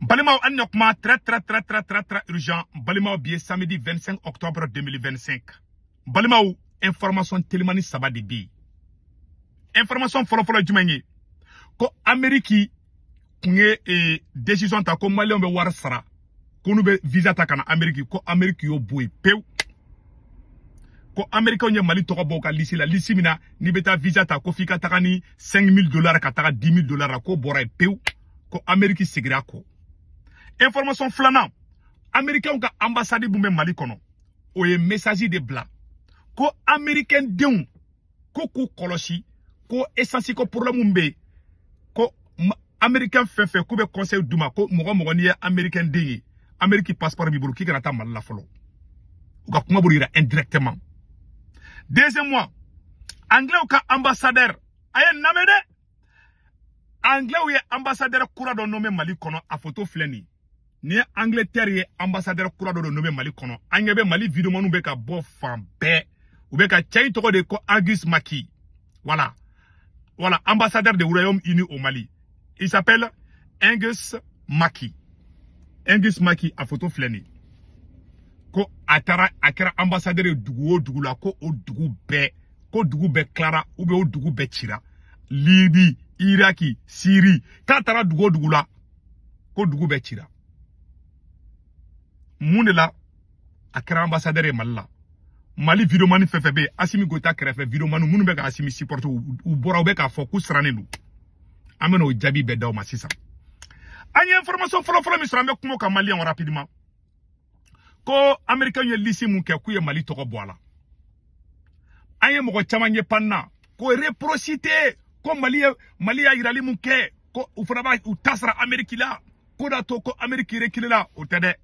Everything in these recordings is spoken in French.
Balima Anyokma très urgent. Balima bié samedi 25 octobre 2025. Balima information télémani sabadi bi. Information follow jumanyi. Ko Amérique kunye décision ta ko Malien be war sara. Ko nu be visa ta kana Amérique ko Amérique yo boy pew. Ko Amérique onye Mali to boka lisi la lisi mina ni beta visa ta ko fika takani $5,000 ka taka $10,000 ko bora pew. Ko Amérique sigira ko. Information flana. Américain ka ambassade bumbe Mali kono. Oye message de bla. Ko Américain deun. Ko kolosi. Ko essence ko problème mbe. Ko Américain fait ko be conseil duma ko mogo ni Américain dengi. Amérique passeport bibulu ki kana ta Mali la folo. Uka kuma burira indirectement. Deuxième mois. Anglais ka ambassadeur. Aye namede. Anglais ou ambassadeur kura do nommé Mali kono a photo fleni. Ni Angleterre ye ambassadeur kura do nommé Mali kono. Angebe Mali vidéo manu be ka bo fambe. Ou be ka chay toko de ko Angus Maki. Voilà. Voilà, ambassadeur du Royaume-Uni au Mali. Il s'appelle Angus Maki. Angus Maki a photo fleni. Ko akara ambassadeur dugu la ko o dugu be. Ko dugu be Clara ou be o dugu be Chira. Libye, Iraki, Syrie. Katara dugu la ko dugu be Chira. Mounela akara ambassadeur e Mali la. Mali videomani fefebe Assimi Goïta krefe videomanu munu be ka Assimi supporter ou bora be ka fo ku sranelu. Ameno jabi be daw masisa. Anya information follow mi srambe kumo ka Mali en rapidement. Ko Américain ye lisi mun ke ku ye Mali to ko boala. Anya mo ko chamanye panna ko réciprocité ko Mali ya irali mun ke ko u fana ba u tasra Amérique la ko da to ko Amérique rekile la o tede.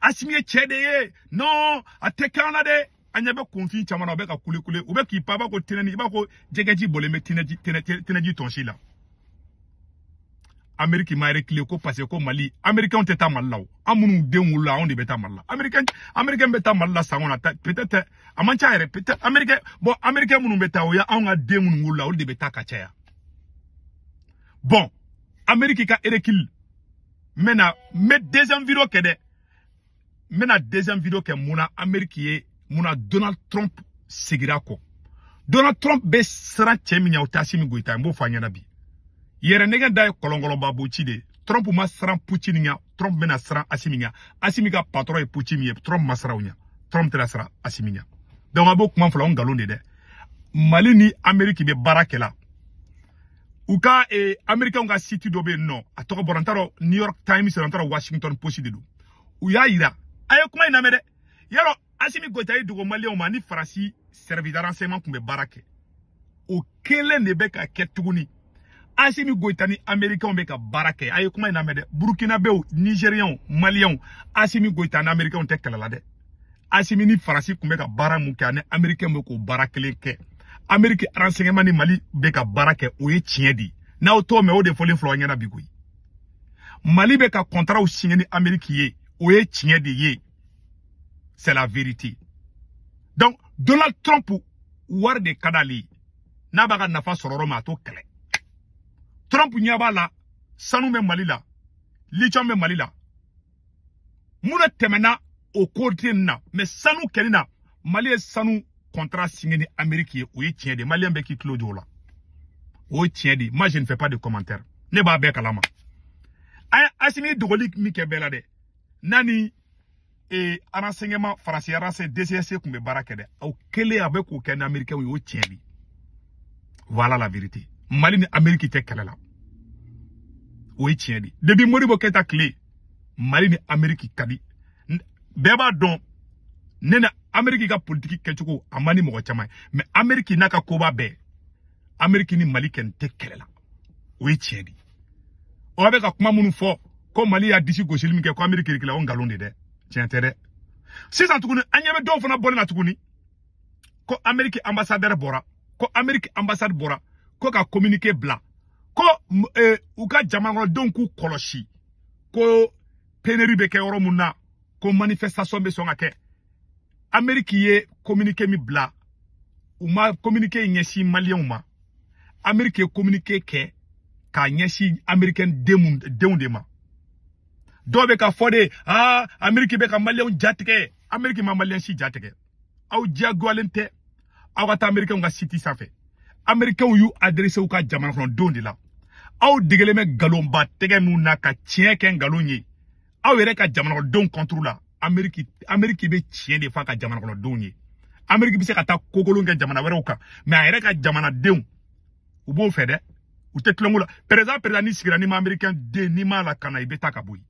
Assimi chede non atekana de anyabe konfi chamana be ka kule ou be ki papa ko tinani ba ko jegeji boleme tinaji tonshila. Amérique ma rekile ko parce ko Mali Américain teta Malaw amunu denwula on de beta Mala Américain beta Mala sangona peut-être amancha peut-être Américain munu beta o ya on a denwula on de beta kachaya. Bon Amérique ka erekil mena deuxième vidéo kede mena deuxième vidéo ke muna Amérique ye muna Donald Trump segirako Donald Trump be sra cheminya Assimi Goïta mbo fanya nabi yere nega dai kolongolo babu chide Trump ma sra Putin Trump mena sra Assimi ka patron e Putin ye Trump masra unya Trump tera sra Assimi nya donc abo kuma fala on galonde de Mali ni Amérique be barakela Uka American ga city dobe no atoko borantaro New York Times borantaro Washington Post dedu uya ira ayo kuma ina mede yero Assimi Goïta yi dugo Mali o mani farasi service de renseignement kumbe barake o kele ne be ka ketuguni Assimi Goïta ni American be ka barake ayo kuma ina mede Burkina Faso Nigérian Malien Assimi Goïta na American te kala de Assimi ni farasi kumbe ka bara mu ka ne American be ko barakele ke Amérique renseignement ni Mali beka barake oye tiedi na auto me o de folin flo nyana bigui Mali beka contrat o signé ni Amérique ye oye tiedi ye c'est la vérité donc Donald Trump war de kadali na baga nafa sororo ma to kele Trump nyaba la sanu me Mali la lichon me Mali la muna temena o côté na mais sanu kelina Mali sanu contrat signé ni Amérique ou tient des Maliens qui clôt là. Ou tient des. Moi je ne fais pas de commentaires. Ne ba be kalama. Assimi Dogoli mi ke belade. Nani renseignement français renseignement DCSC kumbe barakede. Au kele avec aucun Américain ou tient des. Voilà la vérité. Mali ni Amérique te kelela. Ou tient des. Depuis Moribo Keta clé. Mali ni Amérique kadi. Beba don nena Amérique ka politique ketchuko amani mo chama mais Amérique naka koba be Amérique ni Mali ken te kelela o tiedi o be ka kuma munu fo ko Mali ya disi goshil mi ke ko Amérique rikila on galonde de tiens tere c'est ça tukuni anyame do fana bolna tukuni ko Amérique ambassadeur bora ko Amérique ambassade bora ko ka communiquer blanc ko u ka jamango donc koloshi ko peneri be ke oro munna ko manifestation be songa ke Amérique ye communiqué mi bla ou ma communiqué nyesi malien ou ma Amérique communiqué ke ka ɲɛsi américain denw de ma dɔw bɛ ka fɔ de Amérique bɛ ka maliyɛnw jatigɛ Amérique ma maliyɛn si jatigɛ aw diyagoyalen tɛ aw ka taa américain ka site sanfɛ américain y'u adressé u ka jamana kɔnɔdenw de la aw degelen bɛ nkalonba tɛgɛ min na ka tiɲɛ kɛ nkalon ye aw yɛrɛ ka jamana kɔnɔdenw contre la Amérique bɛ tiɲɛ de fɔ a ka jamana kɔnɔdenw ye Amérique bɛ se ka taa kokolon kɛ jamana wɛrɛw kan mais a yɛrɛ ka jamanadenw u b'o fɛ dɛ u tɛ tulonko la président ni sigira ni ma américain den ni ma la kana i bɛ taa ka bɔ yen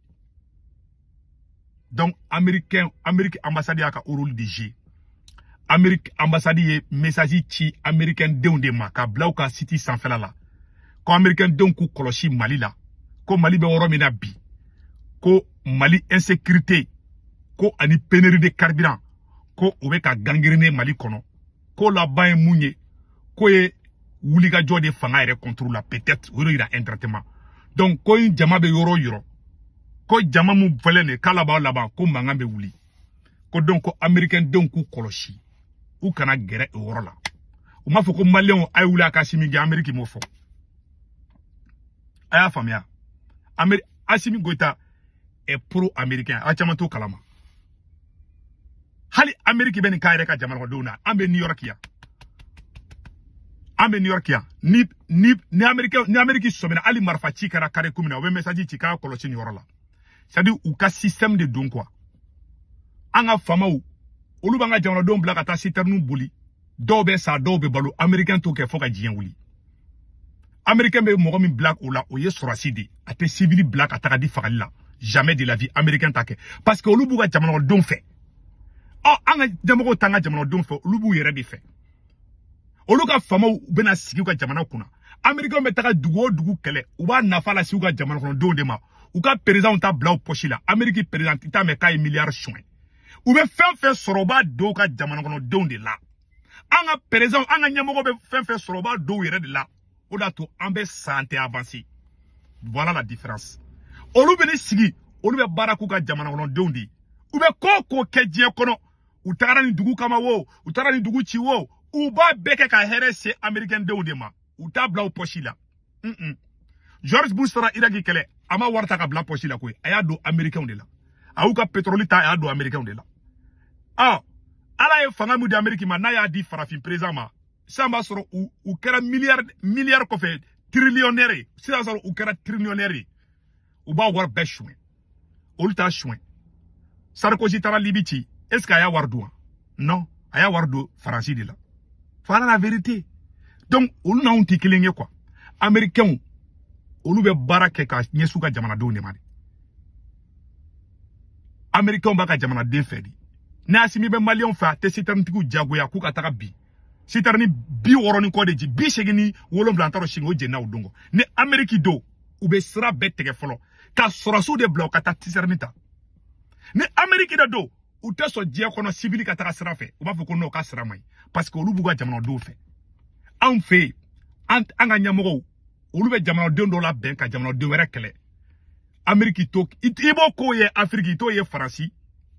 donc Amérique ambassade y'a ka rôle de jouer Amérique ambassade ye message ci américain denw de ma ka bila u ka site sanfɛla la ko américain denw k'u kɔlɔsi Mali la ko Mali bɛ yɔrɔ min na bi ko Mali insécurité ko ani pénurie de carburant ko o bɛ ka gangrene Mali kɔnɔ ko laban ye mun ye ko ye wulikajɔ de fanga yɛrɛ contrôle la peut-être o yɛrɛ indirectement donc ko in jama bɛ yɔrɔ yɔrɔ ko jama mun fɛlɛ ne k'a laban ko mankan bɛ wuli ko donc ko américain denw k'u kɔlɔsi u kana gɛrɛ o yɔrɔ la u m'a fɔ ko maliyɛnw a ye wuli a ka Assimi kɛ Amérique m'o fɔ a y'a faamuya Assimi Goïta est pro-américain a caman t'o kalama hali Amérique bɛ nin k'a yɛrɛ ka jamana kɔnɔdenw na an bɛ New York yan ni Amérique sɔmina hali marifa ci kɛra carré commune u bɛ message ci k'a kɔlɔsi nin yɔrɔ la c'est-à-dire u ka système de don quoi an ka famaw olu b'an ka jamanadenw bila ka taa citerne boli dɔw bɛ sa dɔw bɛ balo américain t'o kɛ fo ka diɲɛ wuli américain bɛ mɔgɔ min bila o la o ye sɔrɔsi de a tɛ civil bila ka taga di fagali la jamais de la vie américain t'a kɛ parce que olu b'u ka jamanadenw fɛ an ka ɲɛmɔgɔw t'an ka jamanadenw fɛ olu b'u yɛrɛ de fɛ olu ka famaw bɛna sigi u ka jamana kunna américain bɛ taga dugu o dugu kɛlɛ u b'a nafa lase u ka jamana kɔnɔdenw de ma u ka président ta bila u poche la Amérique président i t'a mɛn k'a ye milliard soin u bɛ fɛn fɛn sɔrɔ u b'a don u ka jamana kɔnɔdenw de la an ka président an ka ɲɛmɔgɔ bɛ fɛn fɛn sɔrɔ u b'a don u yɛrɛ de la o de y'a to an bɛ san tɛ avancer voilà la différence olu bɛ ni sigi olu bɛ baara k'u ka jamana kɔnɔdenw de ye u bɛ ko o ko kɛ diɲɛ kɔnɔ u tagara nin dugu kama wo u taara nin dugu ci wo u b'a bɛɛ kɛ ka hɛrɛ se américain denw de ma u t'a bila u poche la George Bush taara Iraki kɛlɛ a ma wari ta ka bila poche la koyi a y'a don américain de la a y'u ka pétrole ta a y'a don américain de la ala ye fanga min di Amérique ma n'a y'a di farafin président ma sisan b'a sɔrɔ u kɛra milliard kɔfɛ trillionnaire ye sisan sɔrɔ u kɛra trillionnaire ye u b'a wari bɛɛ suɲɛ olu t'a suɲɛ Sarkozy taara Libi ci est-ce que a y'a wari dun wa non a y'a wari don Faransi de la voilà la vérité donc olu n'anw tɛ kelen ye quoi américain olu bɛ baara kɛ ka ɲɛsin ka jamanadenw de ma de américain b'a ka jamanaden fɛ de ni Assimi bɛ maliyɛnw fɛ a tɛ citernetigiw jagoya k'u ka taga bi citerne 60 ni kɔ de ji 87 an t'a dɔn sini o jɛnna o don kɔ ni Amérique do u bɛ sira bɛɛ tigɛ fɔlɔ ka sɔrɔsiw de bila u ka taa citerne ta ni Amérique de do u tɛ sɔn diɲɛ kɔnɔ civil ka taga sira fɛ u b'a fɔ ko non ka sira man ɲi parce que olu b'u ka jamanadenw fɛ anw fɛ yen an ka ɲɛmɔgɔw olu bɛ jamanadenw dɔw la bɛn ka jamanadenw wɛrɛ kɛlɛ Amérique to i b'o ko ye Afrique i t'o ye Faransi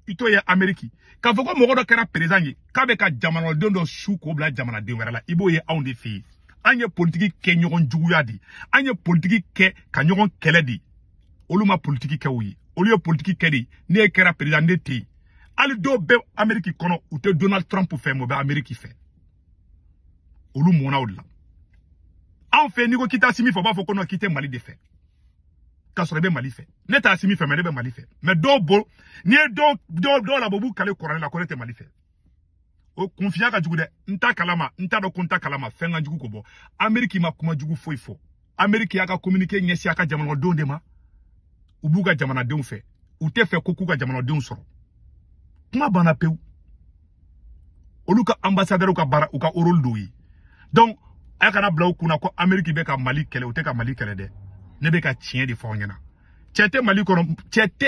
i t'o ye Amérique k'a fɔ ko mɔgɔ dɔ kɛra président ye k'a bɛ ka jamanadenw dɔ su k'o bila jamanaden wɛrɛ la i b'o ye anw de fɛ yen an ye politique kɛ ɲɔgɔn juguya de an ye politique kɛ ka ɲɔgɔn kɛlɛ de olu ma politique kɛ o ye olu ye politique kɛ de ne kɛra président ne tɛ yen hali dɔw bɛ Amérique kɔnɔ u tɛ Donald Trump fɛ mais u bɛ Amérique fɛ olu mɔna o de la anw fɛ n'i ko k'i tɛ Assimi fɛ u b'a fɔ ko non k'i tɛ Mali de fɛ k'a sɔrɔ i bɛ Mali fɛ ne tɛ Assimi fɛ mais ne bɛ Mali fɛ mais dɔw n'i ye dɔw labɔ u b'u kale kɔrɔlen la ko ne tɛ Mali fɛ o kunfiya ka jugu dɛ n t'a kalama n t'a dɔn ko n t'a kalama fɛn ka jugu ko bɔ Amérique ma kuma jugu foyi fɔ Amérique y'a ka communiqué ɲɛsin a ka jamanadenw de ma u b'u ka jamanadenw fɛ u tɛ fɛ ko k'u ka jamanadenw sɔrɔ kuma banna pewu olu ka ambassadeur ka baara u ka rôle dɔw ye donc a kana bila u kunna ko Amérique bɛ ka Mali kɛlɛ u tɛ ka Mali kɛlɛ dɛ ne bɛ ka tiɲɛ de fɔ aw ɲɛna cɛ tɛ Mali kɔnɔ cɛ tɛ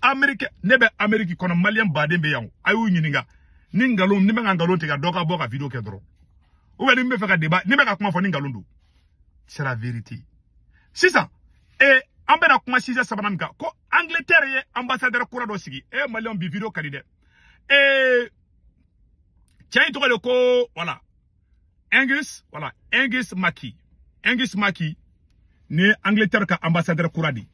Amérique ne bɛ Amérique kɔnɔ maliyɛn baden bɛ yan a y'u ɲininka ni nkalon ni bɛ ka nkalon tigɛ dɔ ka bɔ ka video kɛ dɔrɔn ou bien ni bɛ fɛ ka débat ni bɛ ka kuma fɔ ni nkalon don c'est la vérité sisan an bɛna kuma sujet sabanan min kan ko Angleterre ye ambassadeur kura dɔ sigi maliyɛnw bi video ka di dɛ cɛ in tɔgɔ de ko voilà Angus Mackey ni Angleterre ka ambassadeur Kouradi.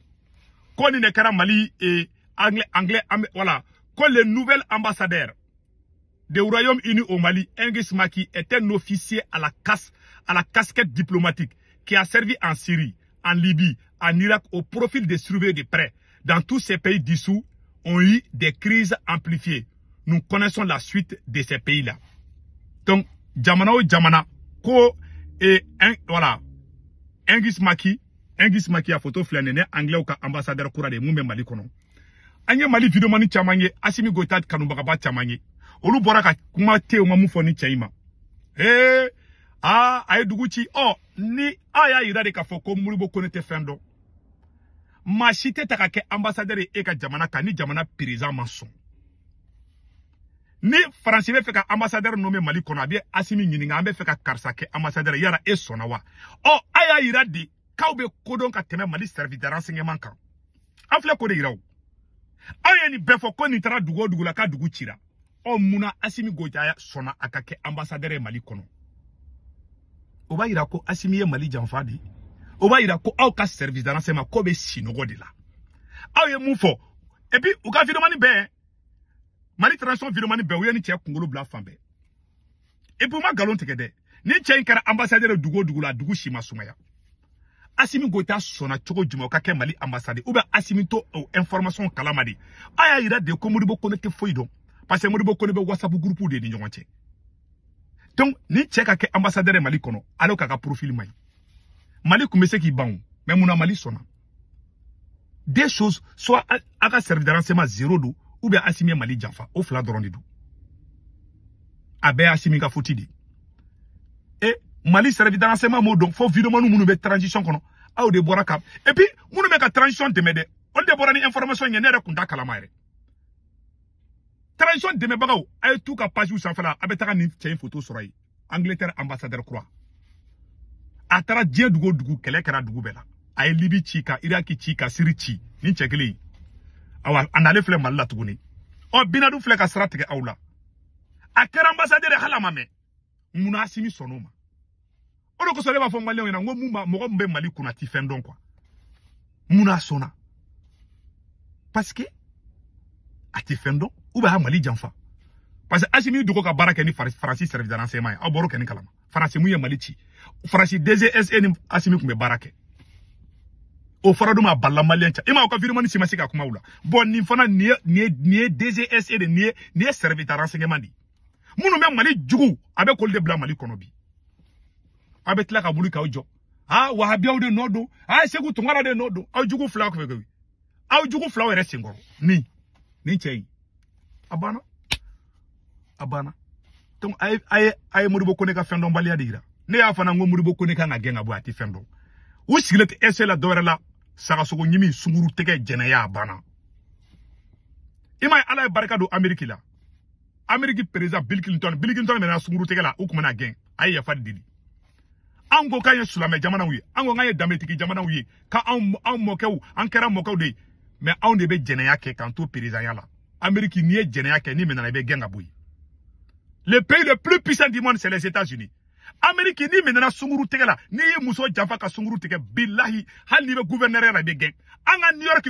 Quand ni nekara Mali et anglais voilà. Quand le nouvel ambassadeur du Royaume-Uni au Mali, Hengis Maki, est un officier à la casquette diplomatique qui a servi en Syrie, en Libye, en Irak au profil des surveillants de près. Dans tous ces pays dissous, ont eu des crises amplifiées. Nous connaissons la suite de ces pays-là. Donc, Jamana ou Jamana, ko et voilà, Hengis Maki a photo flanene anglais ou ka ambassadeur Koura de Moumbe Mali kono. Anye Mali video mani chamanye, Assimi Goïta Kanoumbagaba chamanye. Olu boraka kuma te o mamu foni chaima. Aye duguchi ni aya ira de ka foko muribo konete fendo. Machite takake ambassadeur e ka jamana ka ni jamana président mason. Ni France be feka ambassadeur nommé Mali kono abi Assimi nyininga ambe feka karsake ambassadeur yara e sonawa. Aya ira de kaube kodon ka teme Mali service de renseignement kan. Afle ko de irawo. Aya ni befo ko ni tara dugo dugula ka dugu chira. Muna Assimi Goïta sona akake ambassadeur Mali kono. Oba ira ko Assimi ye Mali janfadi. Oba ira ko au ka service de renseignement ko be sinogo de la. Aye moufo. Et puis ou ka vidéo mani be. Mali transition vidéo mani be ou ni tia kungolo bla fambe. Et puis ma galon tekede. Ni tia inkara ambassadeur dugo dugula dugu shima sumaya. Assimi Goïta sona choko juma ka Mali ambassadeur. Ou be Assimi to information kalamadi. Aya ira de ko muribo connecté foidon. Parce que Modibo connaît WhatsApp groupe de Nigonche. Donc, ni tchèque ke ambassadeur Mali kono, alors kaka profil mai. Mali koumese ki baon, mais mouna Mali sona. Des choses, soit aka servi de renseignement 0 do, ou bien Assimi Mali Janfa, au fla dorondidou. Abe Assimi ka fotidi. Et Mali servi de renseignement mo donc, faut vidéo nous mounu be transition kono, a ou de boira kap. Et puis, mounu be ka transition de mede, on de boira ni information yenere kunda kalamaire. Transition de mes bagaou, aye tout ka page ou sans fala, abetaka ni tient photo sur aïe. Angleterre ambassadeur croix. Atara dien dugu kele kera dugu bela. Aye Libi chika, Iraki chika, Syrie chi, ni chekeli. Awa anale fle malala tuguni. Binadu fle ka stratege aula. Akera ambassadeur halamame. Muna Assimi sonoma. Ono ko soleba fo malien na ngomumba mogo mbe Mali kuna ti fendon quoi. Muna sona. Parce que ati fendon ou ba Mali janfa. Parce que Assimi dugo ka baraka ni Francis service de renseignement a boro ken kalama. France mu ye Mali ci. France DGSE ni Assimi kumbe barake. O faradu ma balla malien cha. Ima ko virement ni simasika kuma ula. Bon ni fana ni DGSE de ni service de renseignement di. Munu me Mali jugu abe ko le bla Mali kono bi. Abe tla ka bulu ka ojo. Wahabia de nodo. Segu tungara de nodo. Au jugu fla ko fegewi. Au jugu fla o reste ngoro. Ni chei. Abana. Donc aye Modibo Koneka fendon balia dira. Ne ya fana ngo Modibo Koneka na genga bo ati fendon. Ou siglet ese la dore la saka sogo nyimi sunguru teke jene ya abana. Ima ala baraka do Ameriki la. Ameriki président Bill Clinton mena sunguru teke la ou na gen. Aye ya fadi dili. Ango kanye sulame jamana uye. Ango ngaye dametiki jamana uye. Ka an mokew, an kera mokew de. Mais an de be jene ya ke kanto président ya la. Amérique n'y est général ni maintenant be genga boui. Le pays le plus puissant du monde c'est les États-Unis. Amérique ni maintenant sunguru tegela ni muso janfa ka sunguru tege billahi hal ni be gouverneur ya be gen. Anga New York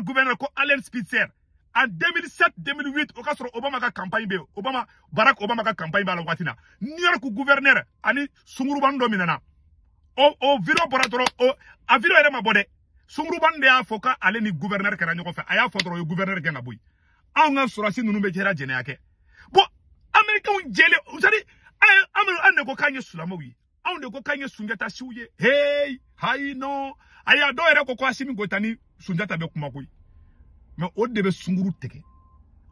gouverneur ko Allen Spitzer en 2007-2008 au cas Obama ka campagne be Barack Obama ka campagne ba la watina. New York gouverneur ani sunguru bando minana. O viro boratoro a viro ere mabode. Sunguru bande ya foka ale ni gouverneur kera nyoko fe aya fotoro yo gouverneur genga boy anga surasi nunu be jera jene yake bo america un jele usari ane ko kanye sulama wi ande ko kanye sunjata siuye hey no aya do ere ko Assimi Goïta ni sunjata be kuma koy mais o de be sunguru teke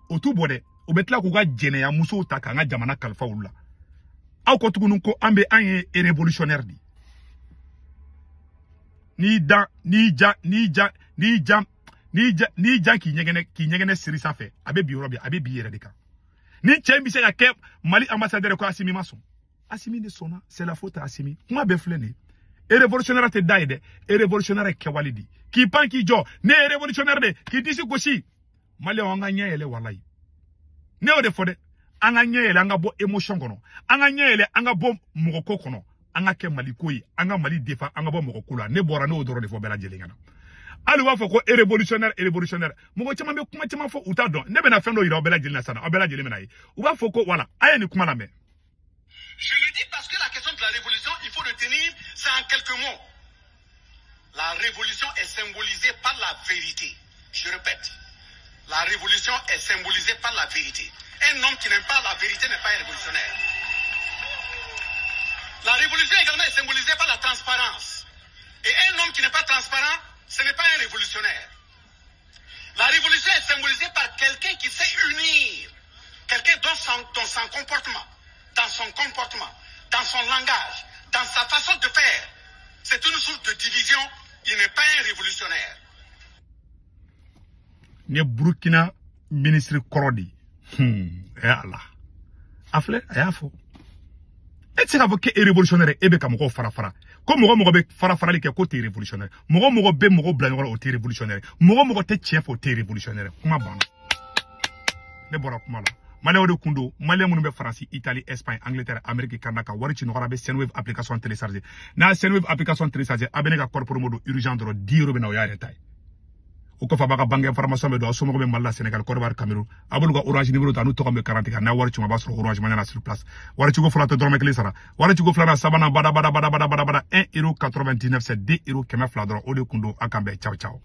o tu bode o betla ko ga jene ya muso ta kanga jamana kalfa ulla aw ko tugunun ko ambe anye révolutionnaire di ni ja ki nyegene siri safe abe bi Europe abe bi yere de kan ni chembi se ya ke Mali ambassadeur ko Assimi mason Assimi de sona c'est la faute à Assimi kuma be flene et révolutionnaire te daide et révolutionnaire ke walidi ki pan ki jo ne révolutionnaire de ki disi goshi Mali wanga nyele walai ne o de fode anga nyele anga bo emotion kono anga nyele anga bo mugoko kono anga ke Mali ko yi anga Mali defa anga bo moko kula ne bora ne odoro de fo bela jelingana ali wa fo ko révolutionnaire moko chama be kuma chama fo uta don ne be na fendo ira bela jelina sana bela jelimena yi u ba fo ko wala aye ni kuma la me. Je le dis parce que la question de la révolution, il faut retenir ça en quelques mots. La révolution est symbolisée par la vérité. Je répète, la révolution est symbolisée par la vérité. Un homme qui n'aime pas la vérité n'est pas un révolutionnaire. La révolution également est symbolisée par la transparence. Et un homme qui n'est pas transparent, ce n'est pas un révolutionnaire. La révolution est symbolisée par quelqu'un qui sait unir. Quelqu'un dans son comportement, dans son langage, dans sa façon de faire. C'est une source de division. Il n'est pas un révolutionnaire. Ne Burkina ministre Korodi. Allah. Afle, ayafo. Et c'est avocat révolutionnaire ebe ka moko farafara. Ko moko be farafara li ke ko te révolutionnaire. Moko be moko blanc o te révolutionnaire. Moko te chef o te révolutionnaire. Kuma bana. Ne bora kuma la. Malais de Kundo, Malais munu be France, Italie, Espagne, Angleterre, Amérique, Canada, wari ci nokora be Senwave application télécharger. Na Senwave application télécharger, abene ka corps modo urgent dro 10 € be na ya retay. O ko fa baka banque information be do so mo be Malla Sénégal, Côte d'Ivoire, Cameroun. Abulu ga Orange numéro ta nu to ko be 40 ka na wari ci ma ba so Orange manana sur place. Wari ci go flata do mek sara. Wari ci go flana sabana bada 1,99 €, c'est 2 € kema fla dro o de Kundo akambe ciao ciao.